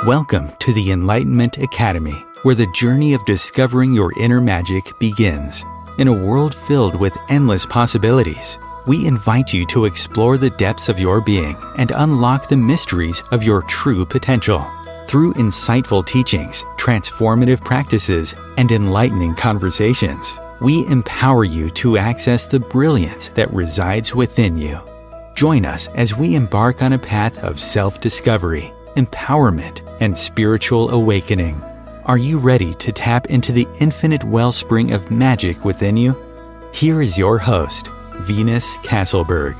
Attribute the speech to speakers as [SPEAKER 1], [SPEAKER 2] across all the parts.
[SPEAKER 1] Welcome to the Enlightenment Academy, where the journey of discovering your inner magic begins. In a world filled with endless possibilities, we invite you to explore the depths of your being and unlock the mysteries of your true potential. Through insightful teachings, transformative practices, and enlightening conversations, we empower you to access the brilliance that resides within you. Join us as we embark on a path of self-discovery, empowerment, and spiritual awakening. Are you ready to tap into the infinite wellspring of magic within you? Here is your host, Venus Castleberg.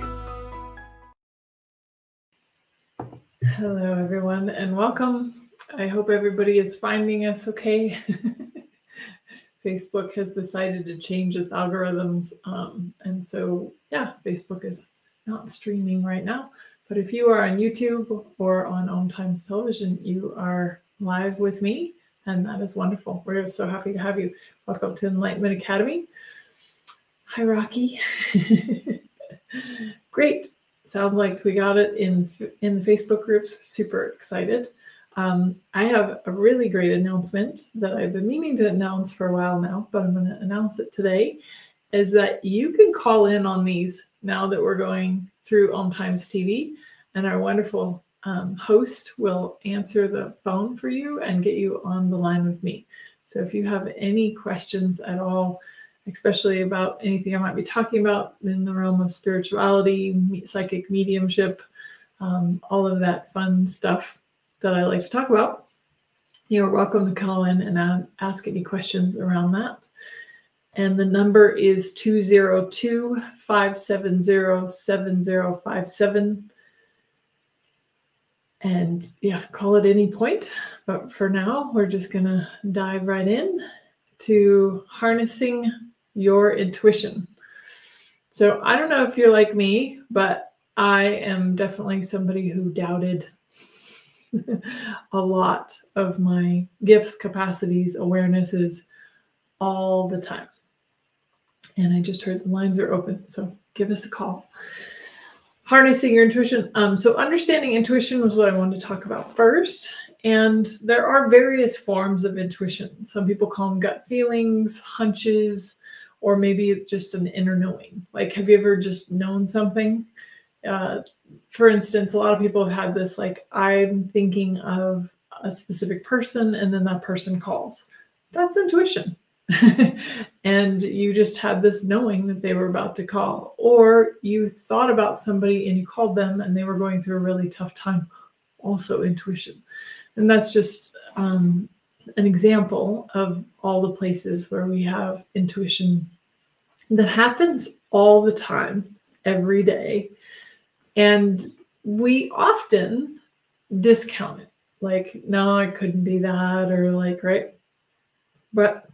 [SPEAKER 2] Hello, everyone, and welcome. I hope everybody is finding us okay. Facebook has decided to change its algorithms, and so, Facebook is not streaming right now. But if you are on YouTube or on Om Times Television, you are live with me, and that is wonderful. We're so happy to have you. Welcome to Enlightenment Academy. Hi, Rocky. Great. Sounds like we got it in the Facebook groups. Super excited. I have a really great announcement that I've been meaning to announce for a while now, but I'm going to announce it today, is that you can call in on these now that we're going through Om Times TV, and our wonderful host will answer the phone for you and get you on the line with me. So if you have any questions at all, especially about anything I might be talking about in the realm of spirituality, psychic mediumship, all of that fun stuff that I like to talk about, you're welcome to call in and ask any questions around that. And the number is 202-570-7057. And call at any point. But for now, we're just going to dive right in to harnessing your intuition. So I don't know if you're like me, but I am definitely somebody who doubted a lot of my gifts, capacities, awarenesses all the time. And I just heard the lines are open, so give us a call. Harnessing your intuition. So understanding intuition was what I wanted to talk about first. And there are various forms of intuition. Some people call them gut feelings, hunches, or maybe just an inner knowing. Like, have you ever just known something? For instance, a lot of people have had this, like, I'm thinking of a specific person and then that person calls. That's intuition. And you just had this knowing that they were about to call, or you thought about somebody and you called them and they were going through a really tough time. Also intuition. And that's just an example of all the places where we have intuition that happens all the time, every day. And we often discount it. Like, no, it couldn't be that, or like, right? But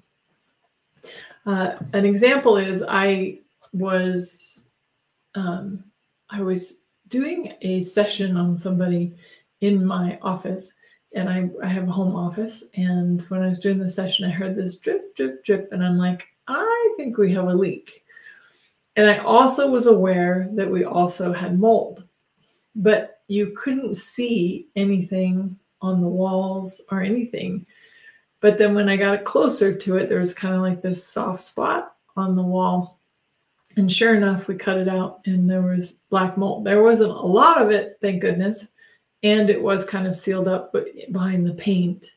[SPEAKER 2] an example is I was doing a session on somebody in my office, and I have a home office. And when I was doing the session, I heard this drip, drip, drip, and I'm like, I think we have a leak. And I also was aware that we also had mold, but you couldn't see anything on the walls or anything. But then when I got closer to it, there was kind of like this soft spot on the wall. And sure enough, we cut it out and there was black mold. There wasn't a lot of it, thank goodness. And it was kind of sealed up behind the paint.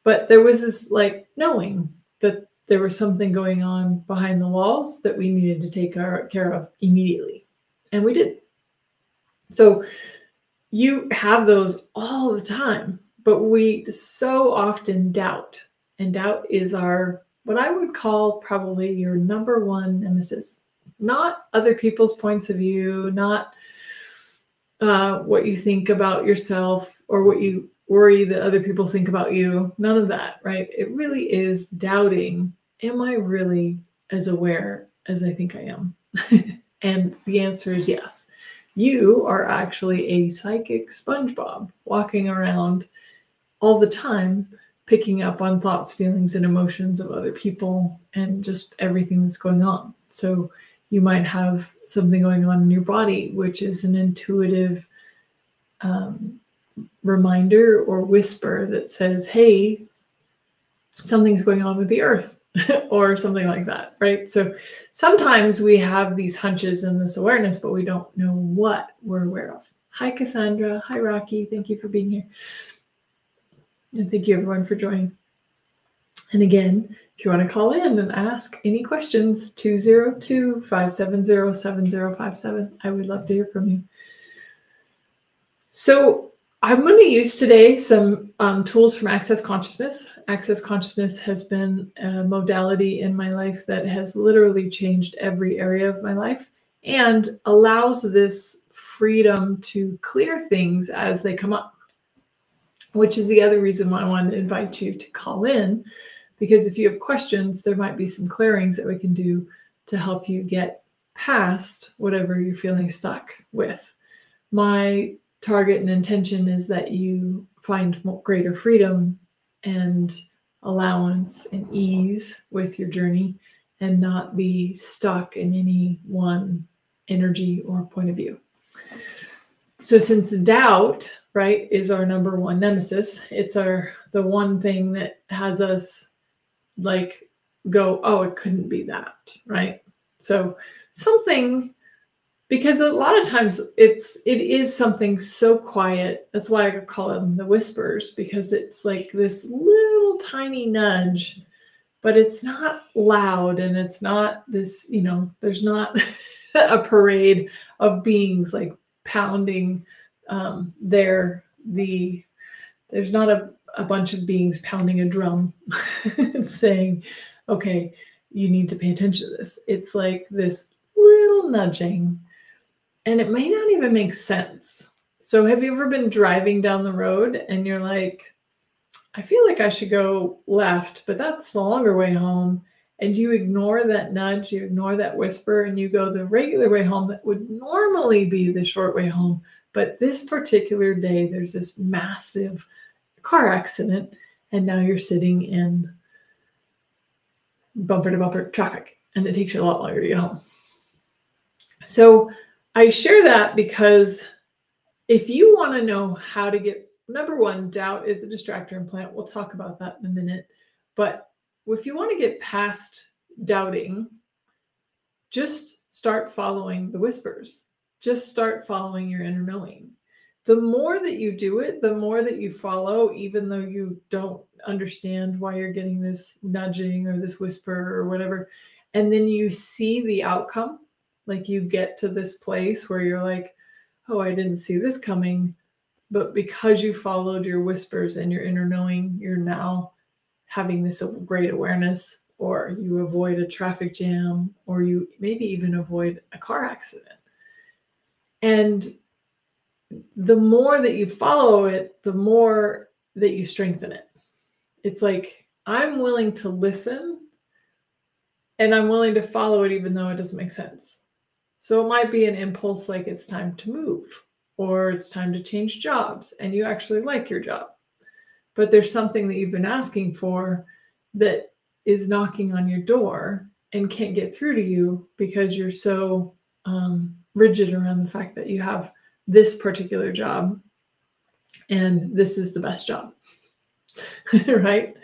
[SPEAKER 2] But there was this like knowing that there was something going on behind the walls that we needed to take care of immediately. And we did. So you have those all the time. But we so often doubt, and doubt is what I would call probably your number one nemesis. Not other people's points of view, not what you think about yourself or what you worry that other people think about you. None of that, right? It really is doubting, am I really as aware as I think I am? And the answer is yes. You are actually a psychic SpongeBob walking around all the time, picking up on thoughts, feelings, and emotions of other people and just everything that's going on. So you might have something going on in your body, which is an intuitive reminder or whisper that says, hey, something's going on with the earth or something like that, right? So sometimes we have these hunches and this awareness, but we don't know what we're aware of. Hi, Cassandra. Hi, Rocky. Thank you for being here. And thank you, everyone, for joining. And again, if you want to call in and ask any questions, 202-570-7057. I would love to hear from you. So I'm going to use today some tools from Access Consciousness. Access Consciousness has been a modality in my life that has literally changed every area of my life and allows this freedom to clear things as they come up, which is the other reason why I wanted to invite you to call in, because if you have questions, there might be some clearings that we can do to help you get past whatever you're feeling stuck with. My target and intention is that you find greater freedom and allowance and ease with your journey and not be stuck in any one energy or point of view. So since doubt, right, is our number one nemesis, it's the one thing that has us like go, oh, it couldn't be that, right? So something, because a lot of times it is something so quiet. That's why I call them the whispers, because it's like this little tiny nudge, but it's not loud and it's not this, there's not a parade of beings like pounding there's not a bunch of beings pounding a drum saying, okay, you need to pay attention to this. It's like this little nudging, and it may not even make sense. So have you ever been driving down the road and you're like, I feel like I should go left, but that's the longer way home. And you ignore that nudge, you ignore that whisper, and you go the regular way home that would normally be the short way home. But this particular day, there's this massive car accident, and now you're sitting in bumper to bumper traffic, and it takes you a lot longer to get home. So I share that because if you want to know how to get, number one, doubt is a distractor implant. We'll talk about that in a minute. But if you want to get past doubting, just start following the whispers. Just start following your inner knowing. The more that you do it, the more that you follow, even though you don't understand why you're getting this nudging or this whisper or whatever. And then you see the outcome, like you get to this place where you're like, oh, I didn't see this coming. But because you followed your whispers and your inner knowing, you're now having this great awareness, or you avoid a traffic jam, or you maybe even avoid a car accident. And the more that you follow it, the more that you strengthen it. It's like, I'm willing to listen and I'm willing to follow it even though it doesn't make sense. So it might be an impulse like it's time to move, or it's time to change jobs, and you actually like your job. But there's something that you've been asking for that is knocking on your door and can't get through to you because you're so rigid around the fact that you have this particular job and this is the best job, right?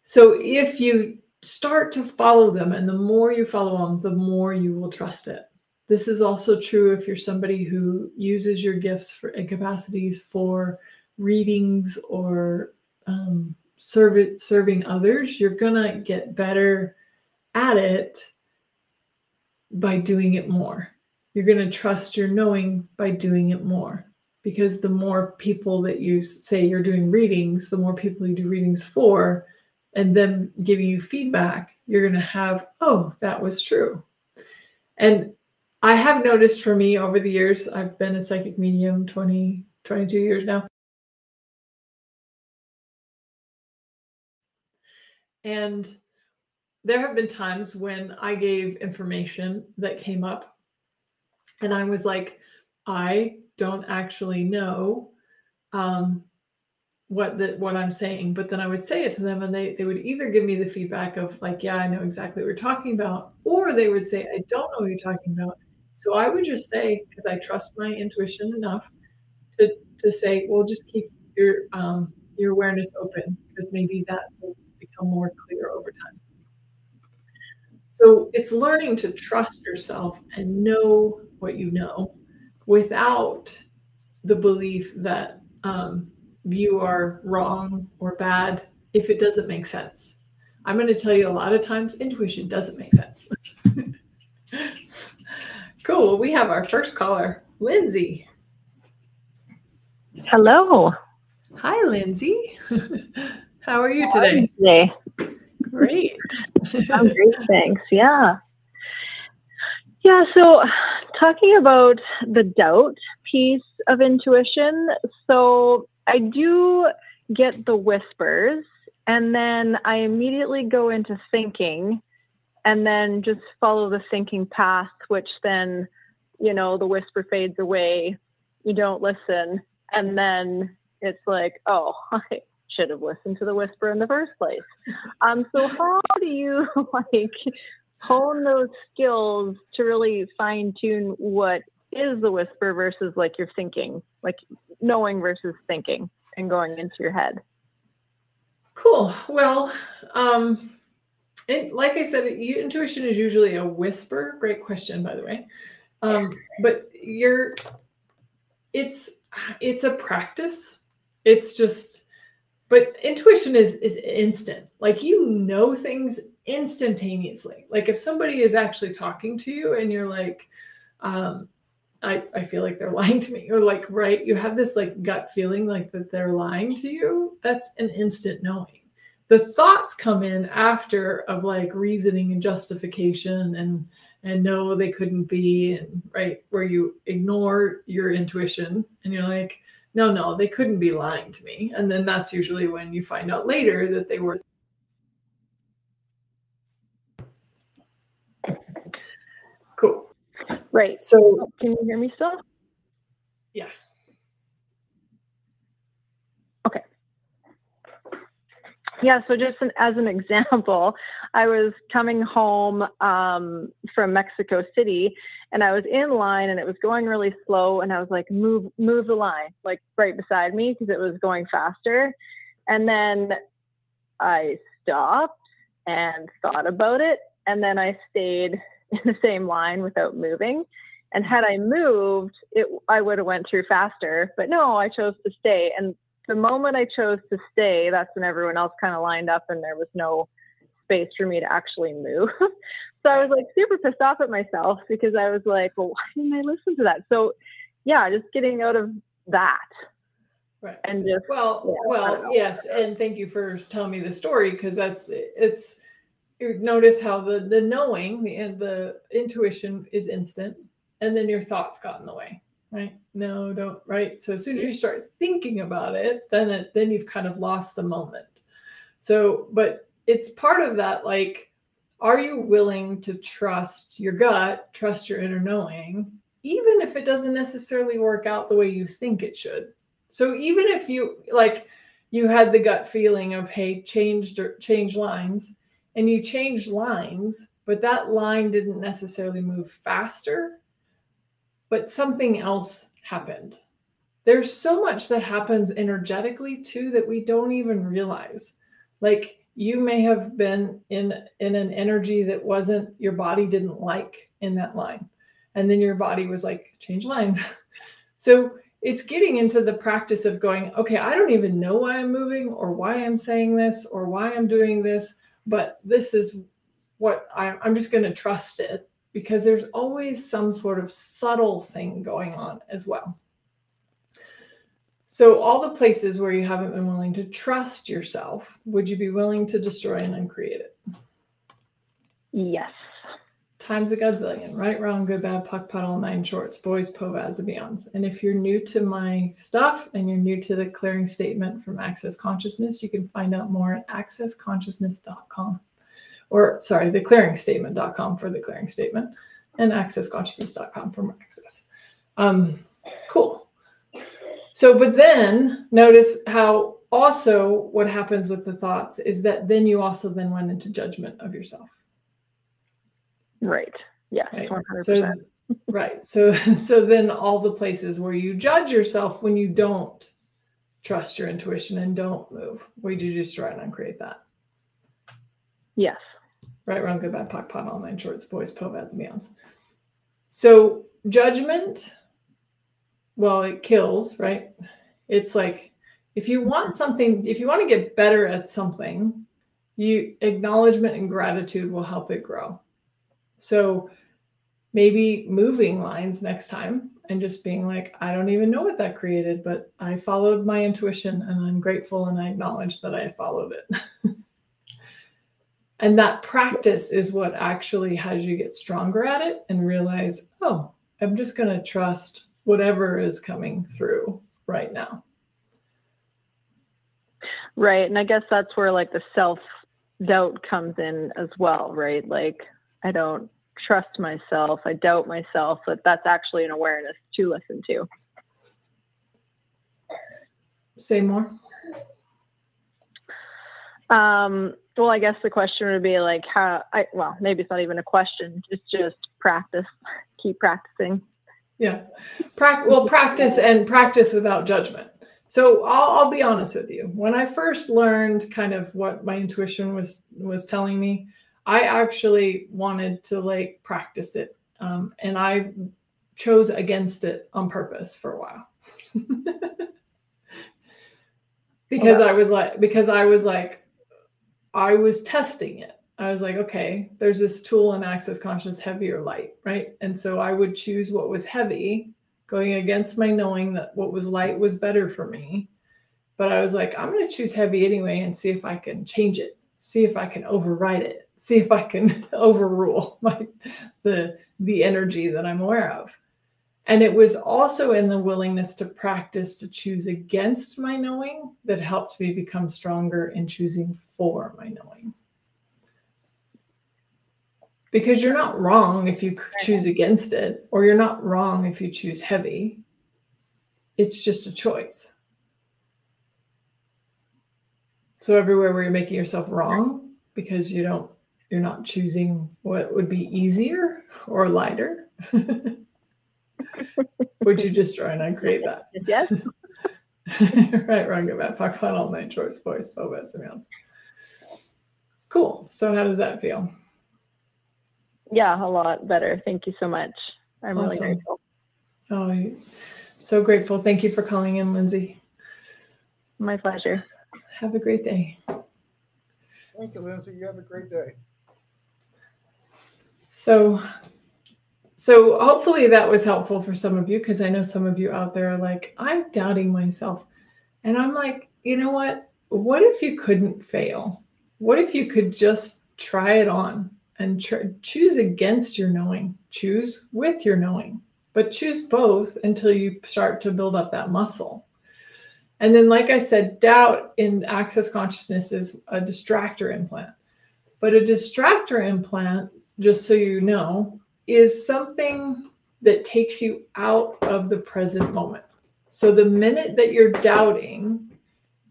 [SPEAKER 2] So if you start to follow them, and the more you follow them, the more you will trust it. This is also true if you're somebody who uses your gifts and capacities for readings or serving others. You're gonna get better at it by doing it more. You're gonna trust your knowing by doing it more, because the more people that you say you're doing readings, the more people you do readings for, and them giving you feedback, you're gonna have, oh, that was true. And I have noticed for me over the years, I've been a psychic medium 22 years now. And there have been times when I gave information that came up and I was like, I don't actually know what I'm saying. But then I would say it to them and they would either give me the feedback of like, yeah, I know exactly what you're talking about, or they would say, I don't know what you're talking about. So I would just say, because I trust my intuition enough to say, well, just keep your awareness open, because maybe that will become more clear over time. So it's learning to trust yourself and know what you know without the belief that you are wrong or bad if it doesn't make sense. I'm going to tell you, a lot of times intuition doesn't make sense. Cool. We have our first caller, Lindsay.
[SPEAKER 3] Hello.
[SPEAKER 2] Hi, Lindsay. How are you today? Great.
[SPEAKER 3] I'm great, thanks. Yeah. So talking about the doubt piece of intuition, so I do get the whispers, and then I immediately go into thinking, and then just follow the thinking path, which then, the whisper fades away, you don't listen, and then it's like, oh, I should have listened to the whisper in the first place. So how do you hone those skills to really fine tune what is the whisper versus your thinking, knowing versus thinking and going into your head?
[SPEAKER 2] Cool. Well, like I said, intuition is usually a whisper. Great question, by the way. But it's a practice. It's just, but intuition is instant. Things instantaneously. If somebody is actually talking to you and you're like, I feel like they're lying to me, or right, you have this gut feeling that they're lying to you. That's an instant knowing. The thoughts come in after of reasoning and justification and no, they couldn't be, and right, where you ignore your intuition and you're like, no, they couldn't be lying to me. And then that's usually when you find out later that they were. Cool.
[SPEAKER 3] Right.
[SPEAKER 2] So
[SPEAKER 3] can you hear me still?
[SPEAKER 2] Yeah.
[SPEAKER 3] Okay. Yeah, so just as an example, I was coming home from Mexico City, and I was in line, and it was going really slow, and I was like, move the line, right beside me, because it was going faster. And then I stopped and thought about it, and then I stayed in the same line without moving. And had I moved, I would have went through faster, but no, I chose to stay. And the moment I chose to stay, that's when everyone else kind of lined up and there was no space for me to actually move. So I was super pissed off at myself, because I was like, well, why didn't I listen to that? So yeah, just getting out of that.
[SPEAKER 2] Right.
[SPEAKER 3] And just,
[SPEAKER 2] yes. And thank you for telling me the story, because you notice how the knowing, the intuition is instant, and then your thoughts got in the way. Right? No, don't. Right. So as soon as you start thinking about it, then you've kind of lost the moment. So, but it's part of that. Are you willing to trust your gut, trust your inner knowing, even if it doesn't necessarily work out the way you think it should? So even if you had the gut feeling of, hey, change lines, and you changed lines, but that line didn't necessarily move faster, but something else happened. There's so much that happens energetically too that we don't even realize. You may have been in an energy that your body didn't like in that line. And then your body was like, change lines. So it's getting into the practice of going, okay, I don't even know why I'm moving or why I'm saying this or why I'm doing this, but this is what I'm just going to trust it. Because there's always some sort of subtle thing going on as well. So all the places where you haven't been willing to trust yourself, would you be willing to destroy and uncreate it?
[SPEAKER 3] Yes.
[SPEAKER 2] Times a godzillion, right, wrong, good, bad, puck, puddle, nine shorts, boys, povads, and beyonds. And if you're new to my stuff and you're new to the clearing statement from Access Consciousness, you can find out more at accessconsciousness.com. Or sorry, theclearingstatement.com for the clearing statement, and accessconsciousness.com for more access. Cool. So, but then notice how also what happens with the thoughts is that then you also then went into judgment of yourself.
[SPEAKER 3] Right. Yeah.
[SPEAKER 2] Right?
[SPEAKER 3] 100%.
[SPEAKER 2] So Right. So then all the places where you judge yourself when you don't trust your intuition and don't move, would you just try and uncreate that?
[SPEAKER 3] Yes.
[SPEAKER 2] Right, wrong, good, bad, POC, POD, all nine shorts, boys, POVADs, and beyonds. So judgment, well, it kills, right? It's like, if you want something, if you want to get better at something, acknowledgement and gratitude will help it grow. So maybe moving lines next time and just being like, I don't even know what that created, but I followed my intuition and I'm grateful and I acknowledge that I followed it. And that practice is what actually has you get stronger at it and realize, oh, I'm just going to trust whatever is coming through right now.
[SPEAKER 3] Right. And I guess that's where like the self-doubt comes in as well, right? Like, I don't trust myself, I doubt myself, but that's actually an awareness to listen to.
[SPEAKER 2] Say more.
[SPEAKER 3] Well, I guess the question would be like, well, maybe it's not even a question. It's just practice, keep practicing.
[SPEAKER 2] Yeah. Practice without judgment. So I'll be honest with you. When I first learned kind of what my intuition was telling me, I actually wanted to like practice it. And I chose against it on purpose for a while. Because I was testing it. I was like, okay, there's this tool in Access Consciousness, heavy or light, right? And so I would choose what was heavy, going against my knowing that what was light was better for me. But I was like, I'm going to choose heavy anyway and see if I can change it, see if I can override it, see if I can overrule the energy that I'm aware of. And it was also in the willingness to practice to choose against my knowing that helped me become stronger in choosing for my knowing. Because you're not wrong if you choose against it, or you're not wrong if you choose heavy. It's just a choice. So everywhere where you're making yourself wrong because you're not choosing what would be easier or lighter, would you just try and uncreate that?
[SPEAKER 3] Yes.
[SPEAKER 2] Right, wrong, good, bad, POC, POD, all nine shorts, boys, POVADs, and beyonds. Cool. So how does that feel?
[SPEAKER 3] Yeah, a lot better. Thank you so much. I'm
[SPEAKER 2] Awesome.
[SPEAKER 3] really grateful.
[SPEAKER 2] Oh, so grateful. Thank you for calling in, Lindsay.
[SPEAKER 3] My pleasure.
[SPEAKER 2] Have a great day.
[SPEAKER 4] Thank you, Lindsay. You have a great day.
[SPEAKER 2] So hopefully that was helpful for some of you, because I know some of you out there are like, I'm doubting myself. And I'm like, you know what? What if you couldn't fail? What if you could just try it on and choose against your knowing, choose with your knowing, but choose both until you start to build up that muscle. And then, like I said, doubt in Access Consciousness is a distractor implant. But a distractor implant, just so you know, is something that takes you out of the present moment. So the minute that you're doubting,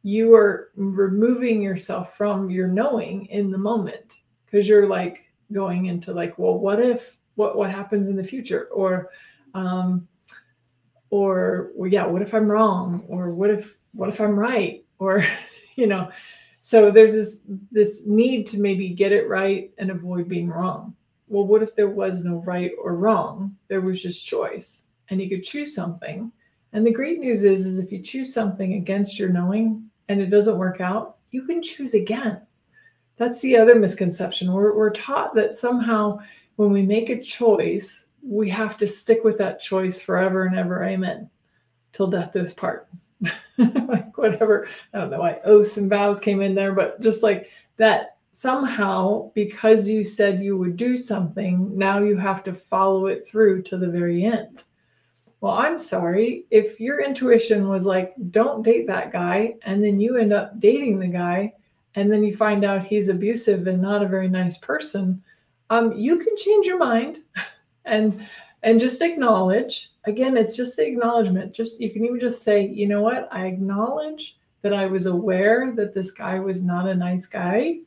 [SPEAKER 2] you are removing yourself from your knowing in the moment, because you're like going into like, well, what if, what happens in the future? Or well, yeah, what if I'm wrong? Or what if I'm right? Or, so there's this need to maybe get it right and avoid being wrong. Well, what if there was no right or wrong? There was just choice, and you could choose something. And the great news is if you choose something against your knowing and it doesn't work out, you can choose again. That's the other misconception. We're taught that somehow when we make a choice, we have to stick with that choice forever and ever. Amen. Till death do us part. Like whatever. I don't know why oaths and vows came in there, but just like that, somehow, because you said you would do something, now you have to follow it through to the very end. Well, I'm sorry. If your intuition was like, don't date that guy, and then you end up dating the guy, and then you find out he's abusive and not a very nice person, you can change your mind and just acknowledge. Again, it's just the acknowledgement. You can even just say, you know what? I acknowledge that I was aware that this guy was not a nice guy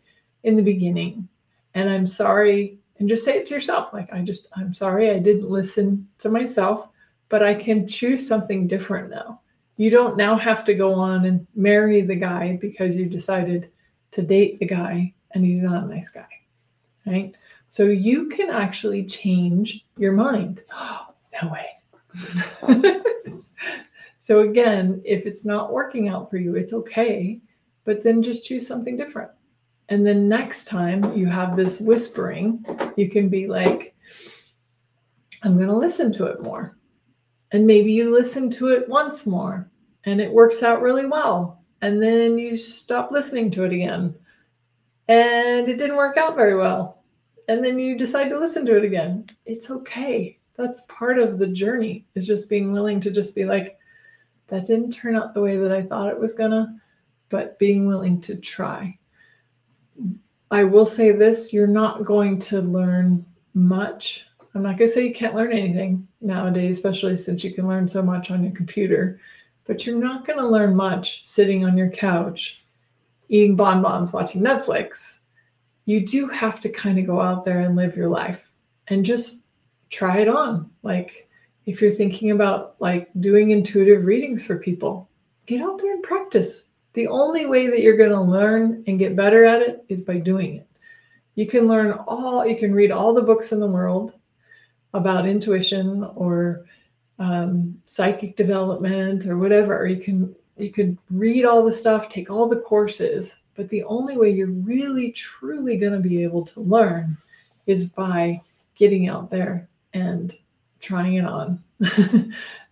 [SPEAKER 2] in the beginning. And I'm sorry And just say it to yourself, like, I'm sorry, I didn't listen to myself, but I can choose something different now. You don't now have to go on and marry the guy because you decided to date the guy and he's not a nice guy, right? So you can actually change your mind. Oh, no way. So again, if it's not working out for you, it's okay, but then just choose something different. And then next time you have this whispering, you can be like, I'm going to listen to it more. And maybe you listen to it once more and it works out really well. And then you stop listening to it again and it didn't work out very well. And then you decide to listen to it again. It's okay. That's part of the journey, is just being willing to just be like, that didn't turn out the way that I thought it was gonna, but being willing to try. I will say this, you're not going to learn much. I'm not going to say you can't learn anything nowadays, especially since you can learn so much on your computer, but you're not going to learn much sitting on your couch, eating bonbons, watching Netflix. You do have to kind of go out there and live your life and just try it on. Like if you're thinking about like doing intuitive readings for people, get out there and practice. The only way that you're going to learn and get better at it is by doing it. You can read all the books in the world about intuition or psychic development or whatever. You could read all the stuff, take all the courses, but the only way you're really, truly going to be able to learn is by getting out there and trying it on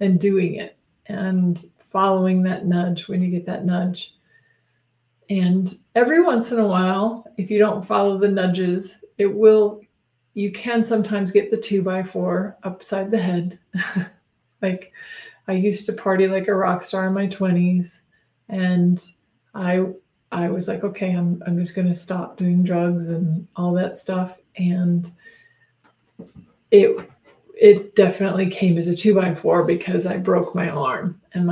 [SPEAKER 2] and doing it and following that nudge when you get that nudge. And every once in a while, if you don't follow the nudges, you can sometimes get the 2x4 upside the head. Like I used to party like a rock star in my 20s. And I was like, okay, I'm just going to stop doing drugs and all that stuff. And it definitely came as a 2x4 because I broke my arm. And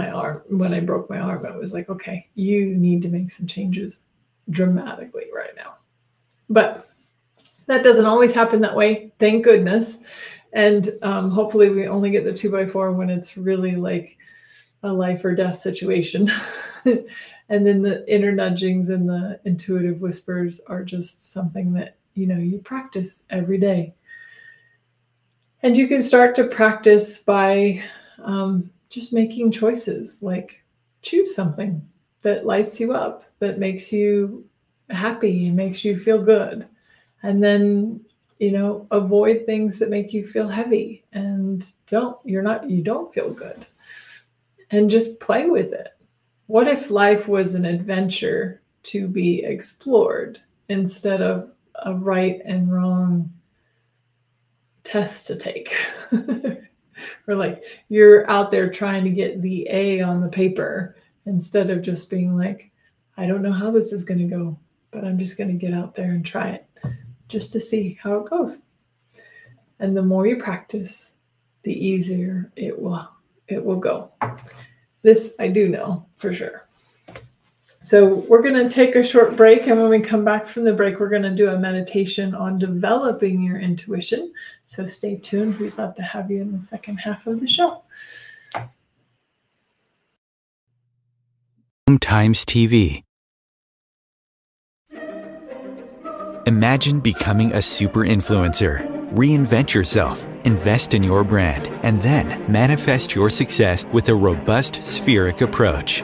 [SPEAKER 2] when I broke my arm, I was like, okay, you need to make some changes dramatically right now. But that doesn't always happen that way, thank goodness. And hopefully we only get the 2x4 when it's really like a life or death situation. And then the inner nudgings and the intuitive whispers are just something that, you practice every day. And you can start to practice by just making choices, like choose something that lights you up, that makes you happy and makes you feel good. And then, avoid things that make you feel heavy and you don't feel good. And just play with it. What if life was an adventure to be explored instead of a right and wrong test to take? Or like you're out there trying to get the A on the paper instead of just being like, I don't know how this is going to go, but I'm just going to get out there and try it just to see how it goes. And the more you practice, the easier it will go. This I do know for sure. So we're going to take a short break, and when we come back from the break, we're going to do a meditation on developing your intuition. So stay tuned. We'd love to have you in the second half of the show.
[SPEAKER 1] Times TV. Imagine becoming a super influencer. Reinvent yourself, invest in your brand, and then manifest your success with a robust spheric approach.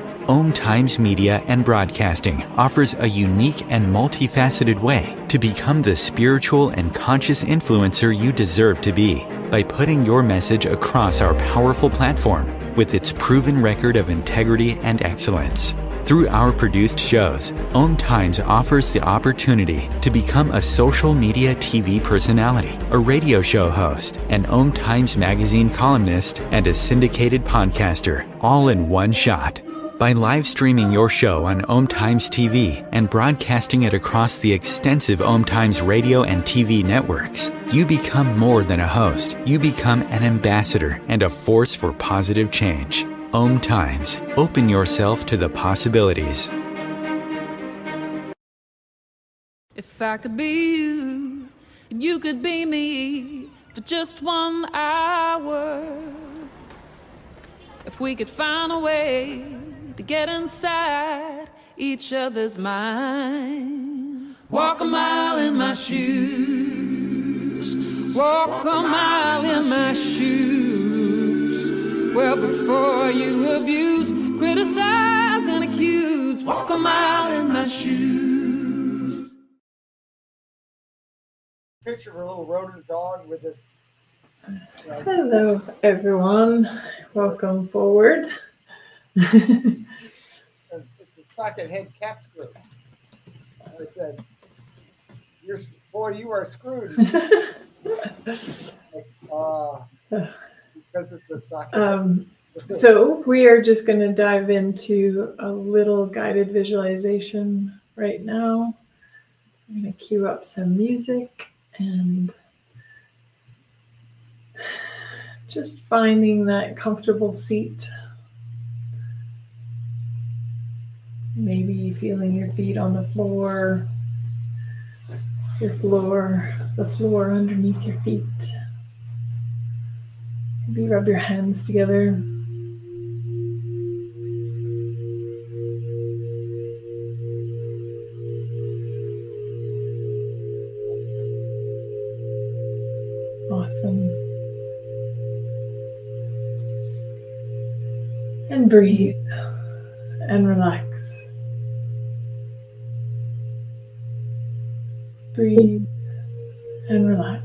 [SPEAKER 1] Times Media and Broadcasting offers a unique and multifaceted way to become the spiritual and conscious influencer you deserve to be by putting your message across our powerful platform with its proven record of integrity and excellence. Through our produced shows, Times offers the opportunity to become a social media TV personality, a radio show host, an Times magazine columnist, and a syndicated podcaster, all in one shot. By live streaming your show on Times TV and broadcasting it across the extensive Times radio and TV networks, you become more than a host. You become an ambassador and a force for positive change. Times. Open yourself to the possibilities.
[SPEAKER 5] If I could be you, and you could be me for just 1 hour. If we could find a way to get inside each other's minds. Walk a mile in my shoes. Walk a mile in my shoes. Well, before you abuse, criticize, and accuse. Walk a mile in my shoes.
[SPEAKER 4] Picture of a little rodent dog with this.
[SPEAKER 2] Hello, everyone. Welcome forward.
[SPEAKER 4] It's a socket head cap screw. I said, boy, you are screwed. Because it's the socket.
[SPEAKER 2] So we are just going to dive into a little guided visualization right now. I'm going to cue up some music and just finding that comfortable seat. Maybe feeling your feet on the floor, the floor underneath your feet. Maybe rub your hands together. Awesome. And breathe and relax. Breathe and relax.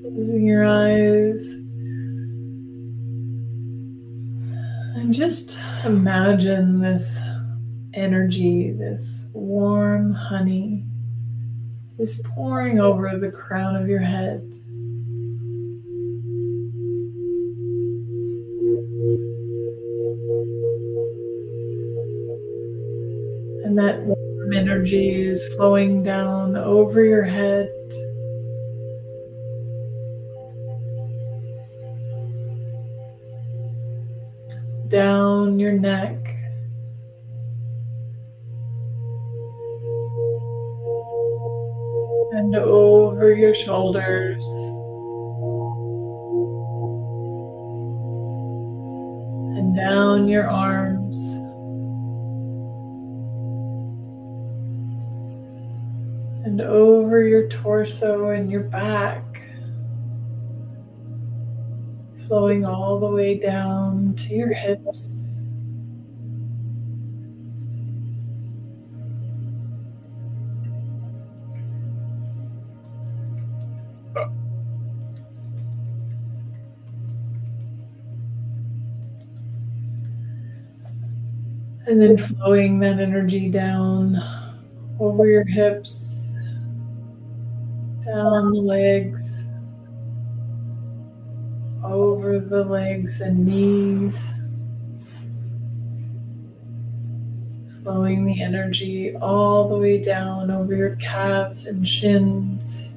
[SPEAKER 2] Closing your eyes. And just imagine this energy, this warm honey, is pouring over the crown of your head. And that warm energy is flowing down over your head, down your neck, and over your shoulders, and down your arms, and over your torso and your back, flowing all the way down to your hips. And then flowing that energy down over your hips, down the legs, over the legs and knees, flowing the energy all the way down over your calves and shins,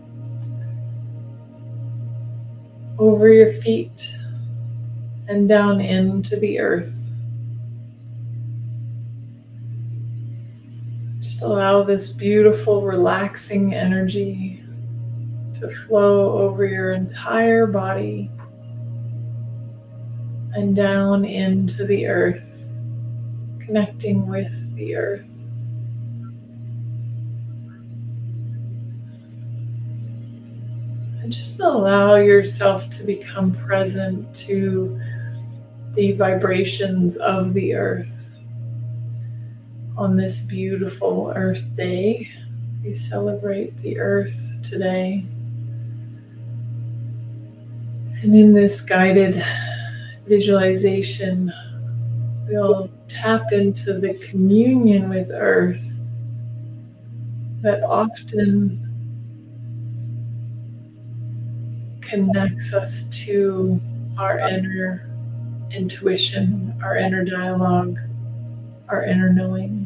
[SPEAKER 2] over your feet, and down into the earth. Just allow this beautiful, relaxing energy to flow over your entire body and down into the earth, connecting with the earth. And just allow yourself to become present to the vibrations of the earth. On this beautiful Earth Day, we celebrate the earth today. And in this guided visualization, we'll tap into the communion with earth that often connects us to our inner intuition, our inner dialogue, our inner knowing.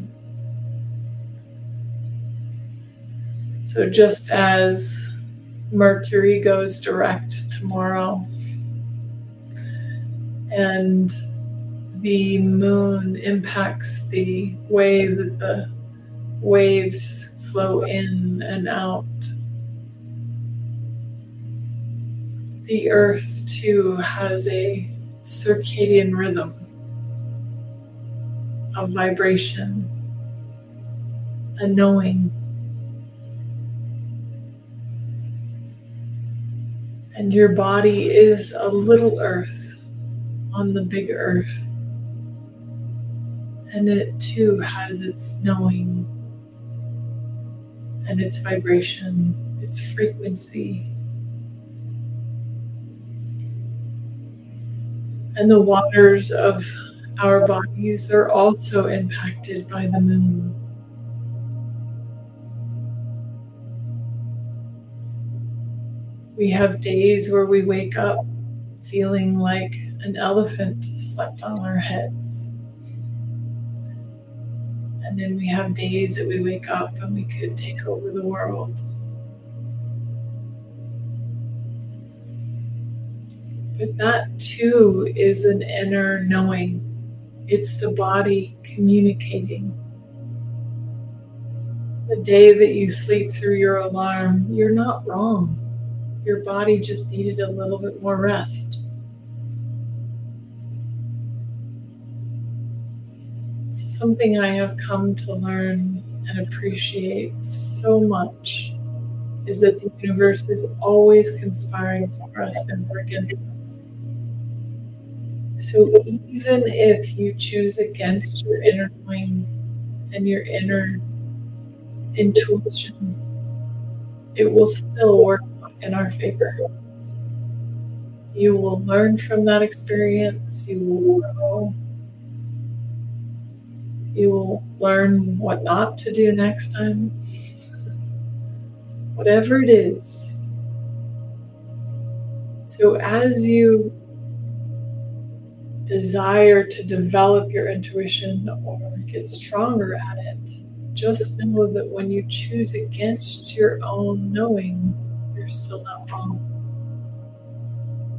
[SPEAKER 2] So just as Mercury goes direct tomorrow and the moon impacts the way that the waves flow in and out. The earth too has a circadian rhythm of vibration, a knowing. And your body is a little earth on the big earth. And it too has its knowing and its vibration, its frequency. And the waters of our bodies are also impacted by the moon. We have days where we wake up feeling like an elephant slept on our heads. And then we have days that we wake up and we could take over the world. But that too is an inner knowing. It's the body communicating. The day that you sleep through your alarm, you're not wrong. Your body just needed a little bit more rest. Something I have come to learn and appreciate so much is that the universe is always conspiring for us and we're against us. So even if you choose against your inner knowing and your inner intuition, it will still work in our favor. You will learn from that experience. You will grow. You will learn what not to do next time. Whatever it is. So as you desire to develop your intuition or get stronger at it, just know that when you choose against your own knowing, you're still not wrong.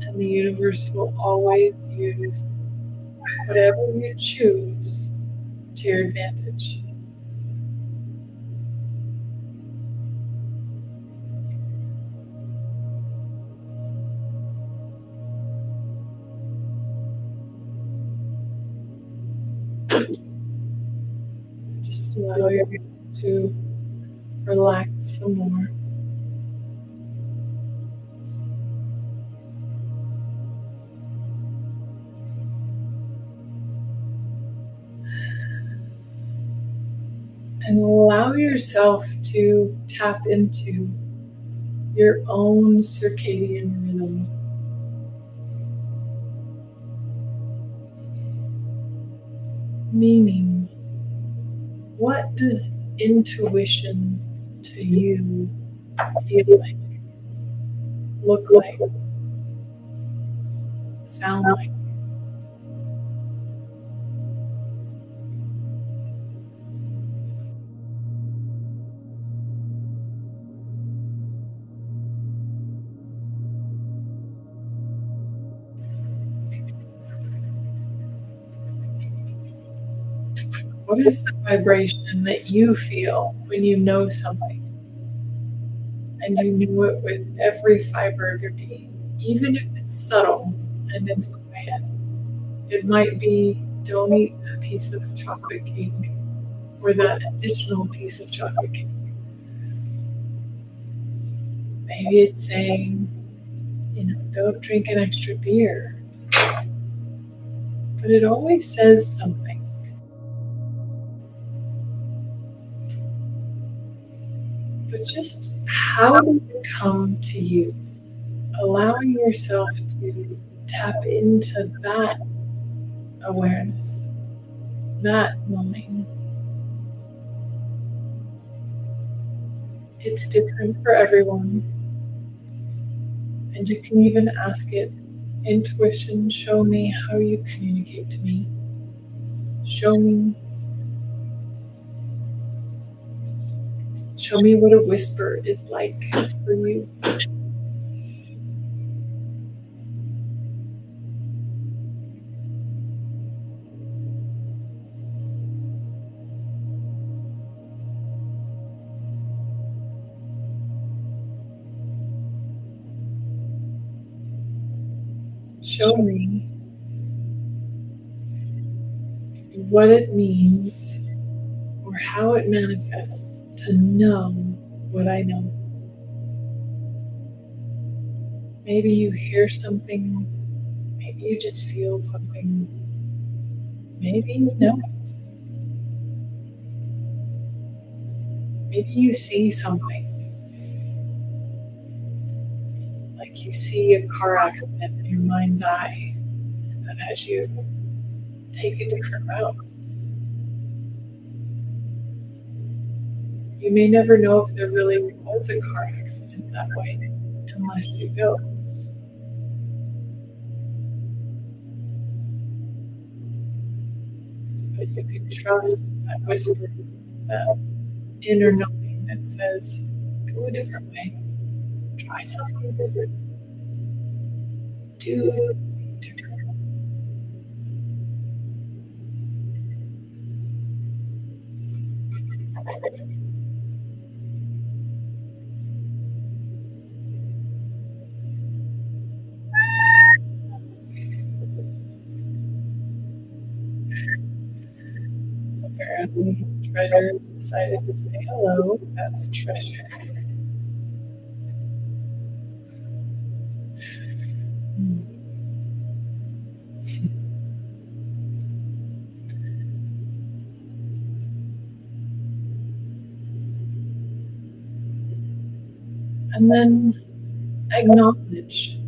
[SPEAKER 2] And the universe will always use whatever you choose to your advantage. Just allow yourself to relax some more. And allow yourself to tap into your own circadian rhythm. Meaning, what does intuition to you feel like, look like, sound like? What is the vibration that you feel when you know something? And you know it with every fiber of your being, even if it's subtle and it's quiet. It might be, don't eat that piece of chocolate cake or that additional piece of chocolate cake. Maybe it's saying, don't drink an extra beer. But it always says something. But just how does it come to you? Allowing yourself to tap into that awareness, that knowing. It's different for everyone. And you can even ask it, intuition, show me how you communicate to me. Show me what a whisper is like for you. show me what it means or how it manifests to know what I know. Maybe you hear something, maybe you just feel something, maybe you know it. Maybe you see something, like you see a car accident in your mind's eye, and that has you take a different route. You may never know if there really was a car accident that way unless you go. But you can trust that whisper, that inner knowing that says, go a different way, try something different, do something different. Apparently, Treasure decided to say hello. That's Treasure. And then acknowledge.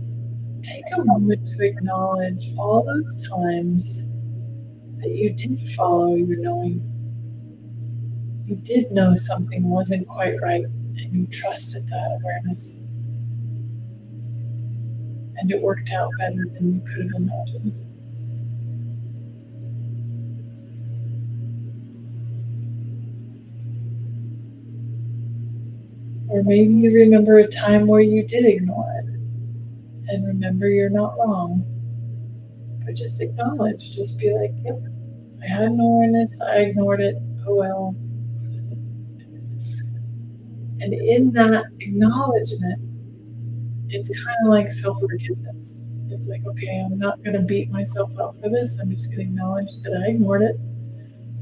[SPEAKER 2] Take a moment to acknowledge all those times that you did follow your knowing. You did know something wasn't quite right, and you trusted that awareness. And it worked out better than you could have imagined. Or maybe you remember a time where you did ignore it. And remember, you're not wrong. But just acknowledge. Just be like, yep, I had an awareness, I ignored it, oh well. And in that acknowledgement, it's kind of like self-forgiveness. It's like, okay, I'm not going to beat myself up for this. I'm just going to acknowledge that I ignored it.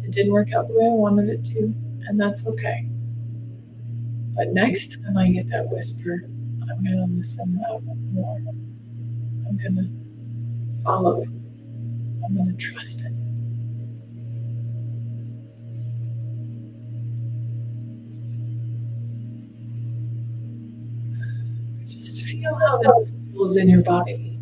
[SPEAKER 2] It didn't work out the way I wanted it to, and that's okay. But next time I get that whisper, I'm going to listen out more. I'm going to follow it. I'm going to trust it. Just feel how that feels in your body.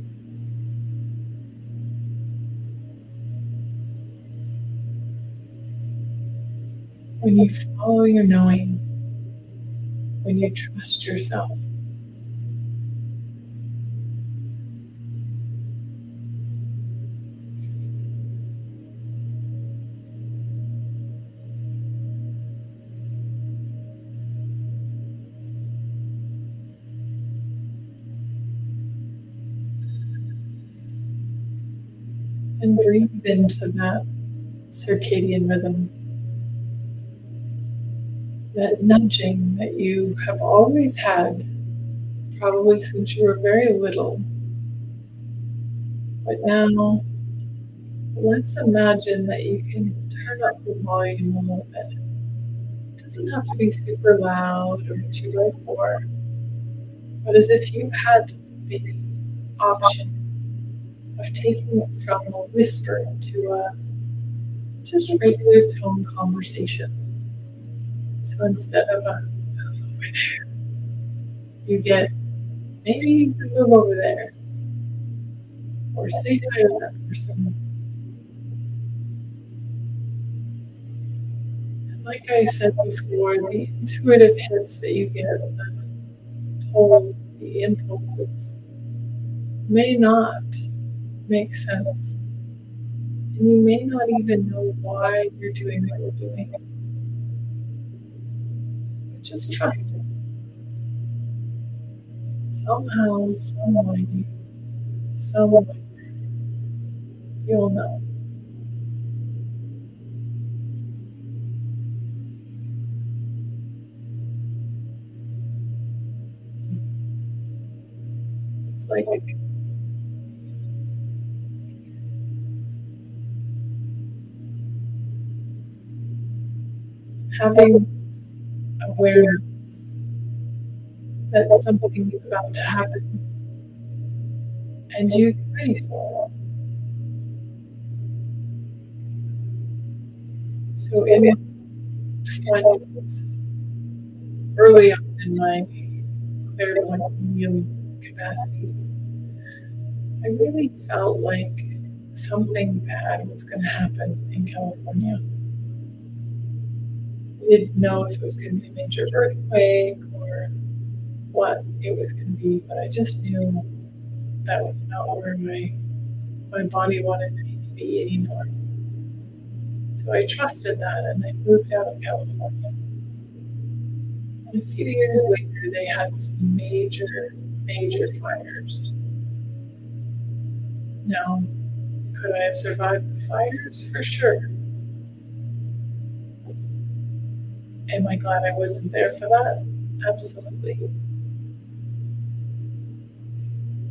[SPEAKER 2] When you follow your knowing, when you trust yourself. And breathe into that circadian rhythm, that nudging that you have always had, probably since you were very little. But now, let's imagine that you can turn up the volume a little bit. It doesn't have to be super loud or 2x4, but as if you had the option of taking it from a whisper to a just regular tone conversation. So instead of a move over there, you get, maybe you can move over there, or say hi to that person. And like I said before, the intuitive hits that you get, the pulls, the impulses, may not make sense. And you may not even know why you're doing what you're doing. But just trust it. Somehow, some way, somewhere, you'll know. It's like having awareness that something is about to happen and you get ready for it. So in my 20s, early on in my clairvoyant medium capacities, I really felt like something bad was going to happen in California. I didn't know if it was going to be a major earthquake or what it was going to be, but I just knew that was not where my body wanted me to be anymore. So I trusted that and I moved out of California. And a few years later, they had some major fires. Now, could I have survived the fires? For sure. Am I glad I wasn't there for that? Absolutely.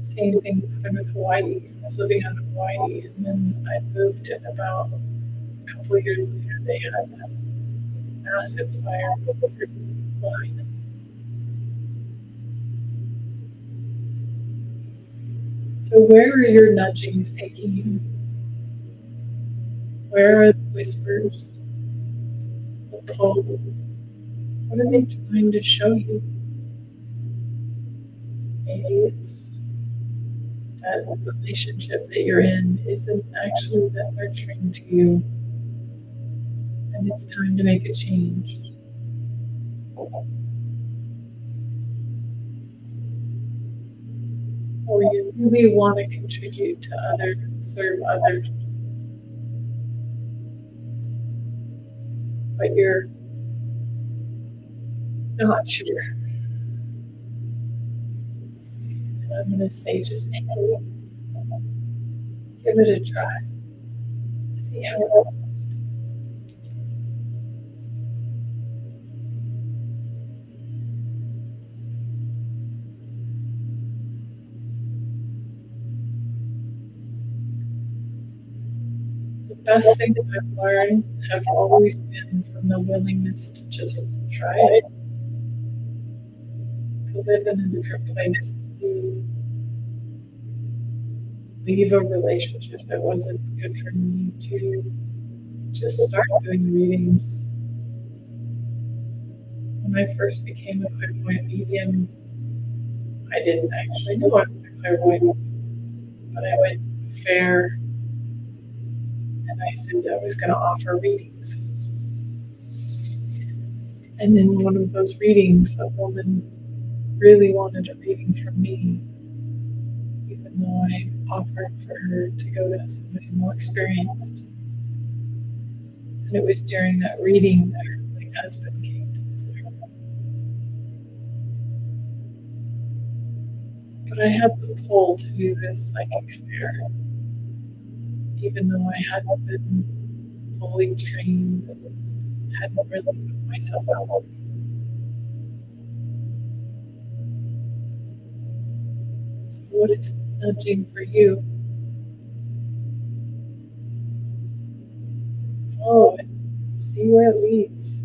[SPEAKER 2] Same thing happened with Hawaii. I was living in Hawaii, and then I moved, and about a couple of years later, they had that massive fire behind them. So where are your nudgings taking you? Where are the whispers, the pulls? What are they trying to show you? Maybe it's that relationship that you're in isn't actually that nurturing to you, and it's time to make a change. Or you really want to contribute to others and serve others, but you're not sure. And I'm going to say, just take a look. Give it a try. See how it goes. The best thing that I've learned have always been from the willingness to just try it, to live in a different place, to leave a relationship that wasn't good for me, to just start doing readings. When I first became a clairvoyant medium, I didn't actually know I was a clairvoyant, but I went to a fair and I said I was going to offer readings. And in one of those readings, a woman really wanted a reading from me, even though I offered for her to go to somebody more experienced. And it was during that reading that her late husband came to visit her. But I had the pull to do this psychic fair, even though I hadn't been fully trained and hadn't really put myself out. So what is nudging for you? Follow it. See where it leads.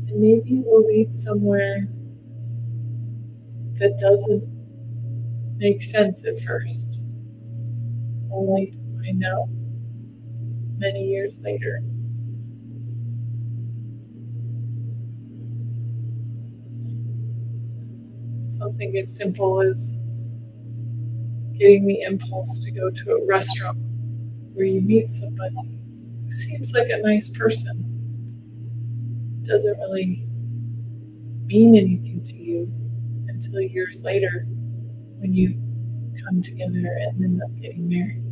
[SPEAKER 2] And maybe it will lead somewhere that doesn't make sense at first, only to find out many years later. Something as simple as getting the impulse to go to a restaurant where you meet somebody who seems like a nice person, doesn't really mean anything to you until years later when you come together and end up getting married.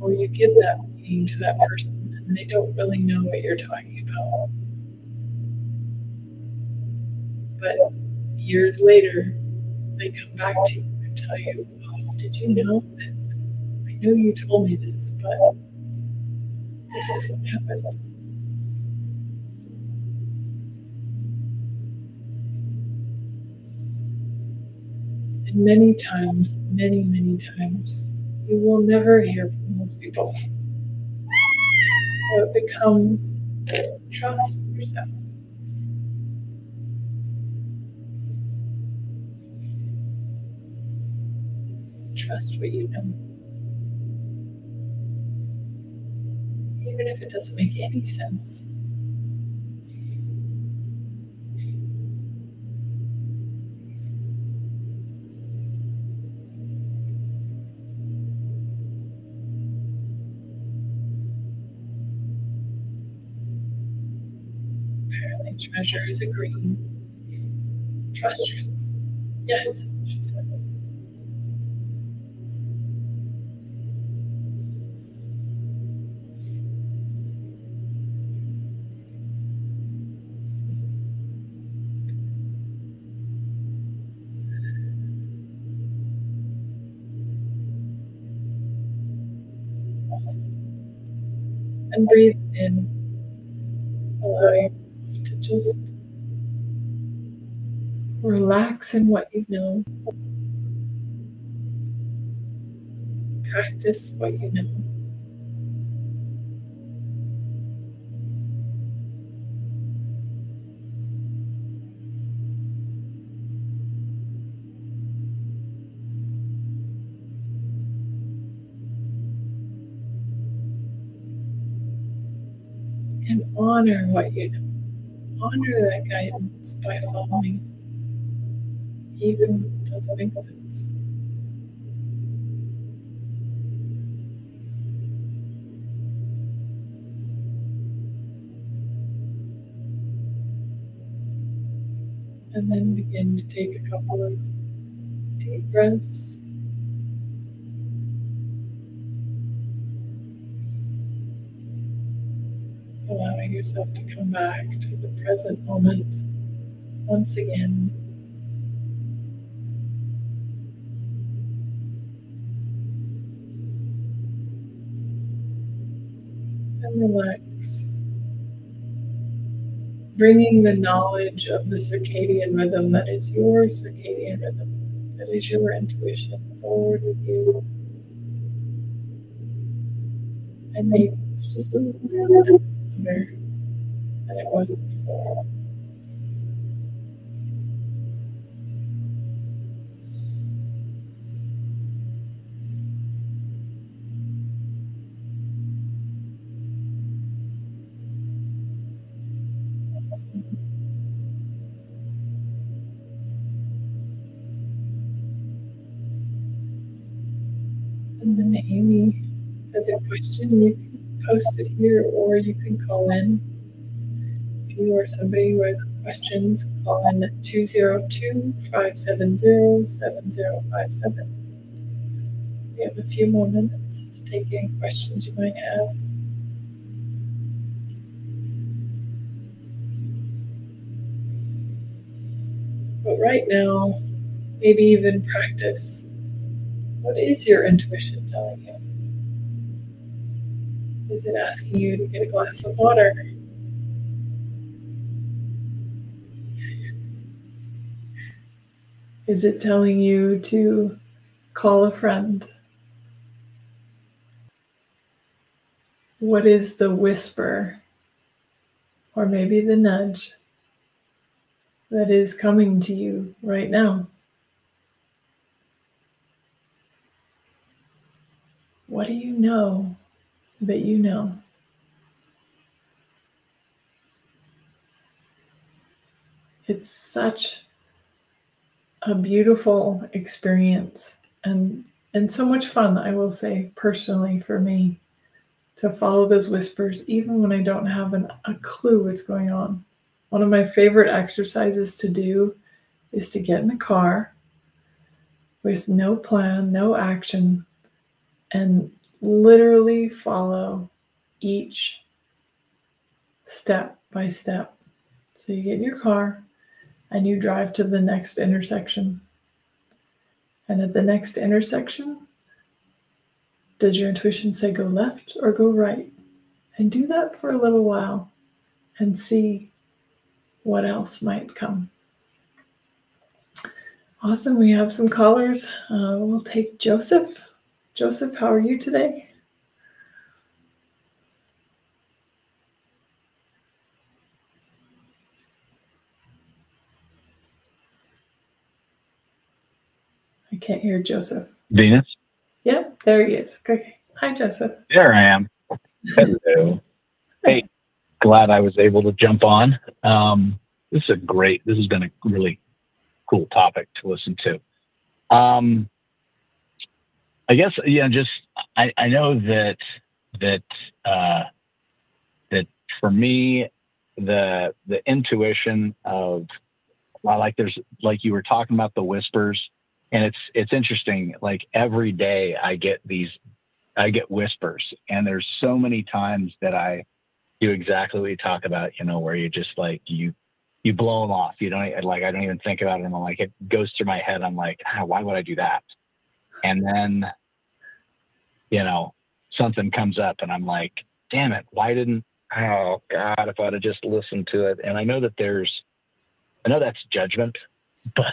[SPEAKER 2] Or you give that meaning to that person and they don't really know what you're talking about. But years later, they come back to you and tell you, oh, did you know that? I know you told me this, but this is what happened. And many times, many times, you will never hear from those people. how it becomes trust yourself. Trust what you know. Even if it doesn't make any sense. Apparently, Treasure is agreeing. Trust yourself. Yes, she says. And breathe in, allowing yourself to just relax in what you know. Practice what you know. And honor what you know. Honor that guidance by following, even if it doesn't make sense. And then begin to take a couple of deep breaths. Allowing yourself to come back to the present moment once again. And relax. Bringing the knowledge of the circadian rhythm that is your circadian rhythm, that is your intuition, forward with you. And maybe it's just a little bit better than it was before. And then Amy has a question. You can post it here or you can call in. If you or somebody who has questions, call in at 202-570-7057. We have a few more minutes to take any questions you might have. But right now, maybe even practice. What is your intuition telling you? Is it asking you to get a glass of water? Is it telling you to call a friend? What is the whisper, or maybe the nudge, that is coming to you right now? What do you know that you know? It's such a beautiful experience and so much fun, I will say, personally for me, to follow those whispers, even when I don't have a clue what's going on. One of my favorite exercises to do is to get in the car with no plan, no action, and literally follow each step by step. So you get in your car and you drive to the next intersection. And at the next intersection, does your intuition say go left or go right? And do that for a little while and see what else might come. Awesome. We have some callers. We'll take Joseph. Joseph, how are you today? can't hear Joseph.
[SPEAKER 6] Venus?
[SPEAKER 2] Yep, there he is. Okay. Hi, Joseph.
[SPEAKER 6] There I am. Hello. Hey, glad I was able to jump on. This has been a really cool topic to listen to. I guess, I know that for me, the intuition of, like you were talking about the whispers, and it's interesting. Like every day I get whispers, and there's so many times that I do exactly what you talk about, where you just like, you blow them off. You don't I don't even think about it. And I'm like, it goes through my head. I'm like, why would I do that? And then, something comes up and I'm like, damn it. Oh God, if I'd have just listened to it. And I know that's judgment, but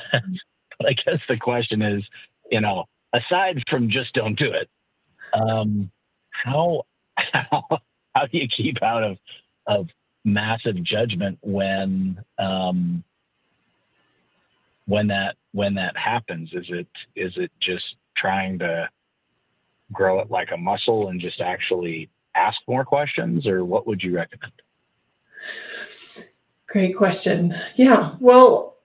[SPEAKER 6] I guess the question is, aside from just don't do it, how do you keep out of massive judgment when that happens? Is it just trying to grow it like a muscle and just actually ask more questions, or what would you recommend?
[SPEAKER 2] Great question. Yeah. Well,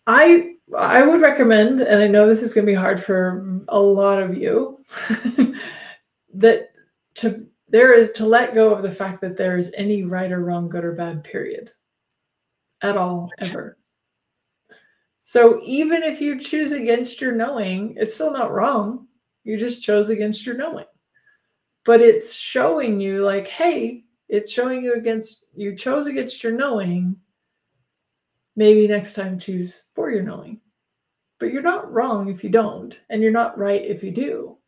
[SPEAKER 2] I would recommend, and I know this is going to be hard for a lot of you, that to let go of the fact that there is any right or wrong, good or bad, period, at all, ever. So even if you choose against your knowing, it's still not wrong. You just chose against your knowing. But it's showing you like, hey, it's showing you chose against your knowing. Maybe next time choose for your knowing. But you're not wrong if you don't, and you're not right if you do.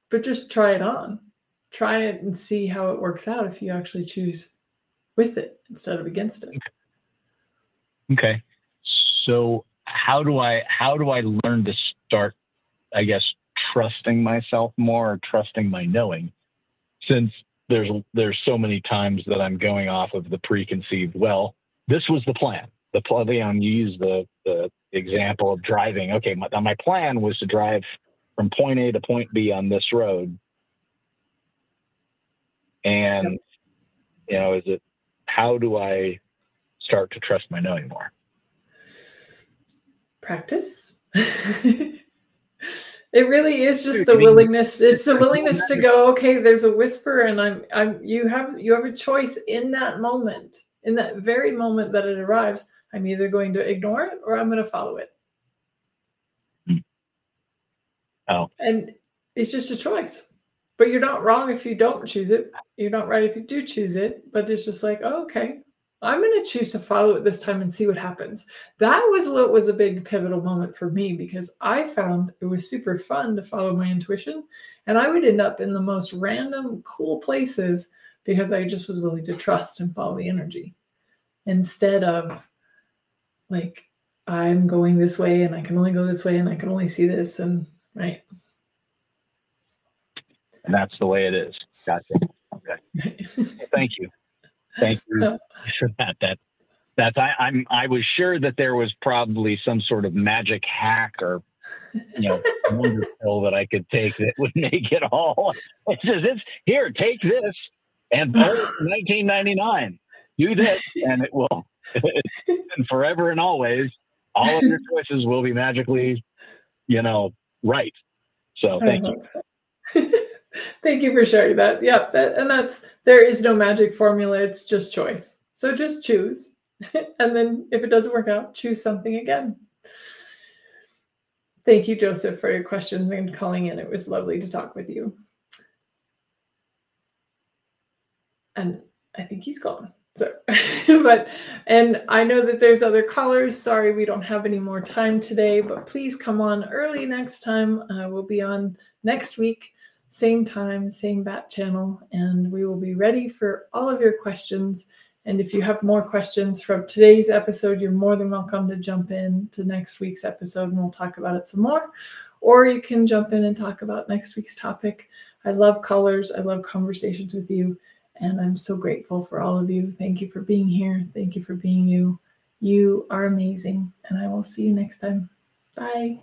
[SPEAKER 2] But just try it on. Try it and see how it works out if you actually choose with it instead of against it.
[SPEAKER 6] Okay. So how do I learn to start, I guess, trusting myself more, or trusting my knowing, since there's so many times that I'm going off of the preconceived, well, this was the plan. You use the example of driving. Okay, my plan was to drive from point A to point B on this road. And, how do I start to trust my knowing more?
[SPEAKER 2] Practice. It really is just the willingness. It's the willingness to go, okay, there's a whisper, and you have a choice in that moment, in that very moment that it arrives. I'm either going to ignore it or I'm going to follow it.
[SPEAKER 6] Oh.
[SPEAKER 2] And it's just a choice. But you're not wrong if you don't choose it. You're not right if you do choose it. But it's just like, oh, okay, I'm going to choose to follow it this time and see what happens. That was what was a big pivotal moment for me, because I found it was super fun to follow my intuition. And I would end up in the most random, cool places because I just was willing to trust and follow the energy, instead of like, I'm going this way and I can only go this way and I can only see this, and right.
[SPEAKER 6] And that's the way it is. Gotcha. Okay. Thank you for that. I was sure that there was probably some sort of magic hack or wonder pill that I could take that would make it all. It says, here, take this, and $19.99. Do this, and it will. And forever and always, all of your choices will be magically, right. So thank you.
[SPEAKER 2] Thank you for sharing that. Yep. There is no magic formula. It's just choice. So just choose. And then if it doesn't work out, choose something again. Thank you, Joseph, for your questions and calling in. It was lovely to talk with you. And I think he's gone. So, and I know that there's other callers. Sorry, we don't have any more time today, but please come on early next time. We'll be on next week, same time, same bat channel, and we will be ready for all of your questions. And if you have more questions from today's episode, you're more than welcome to jump in to next week's episode and we'll talk about it some more. Or you can jump in and talk about next week's topic. I love callers. I love conversations with you. And I'm so grateful for all of you. Thank you for being here. Thank you for being you. You are amazing. And I will see you next time. Bye.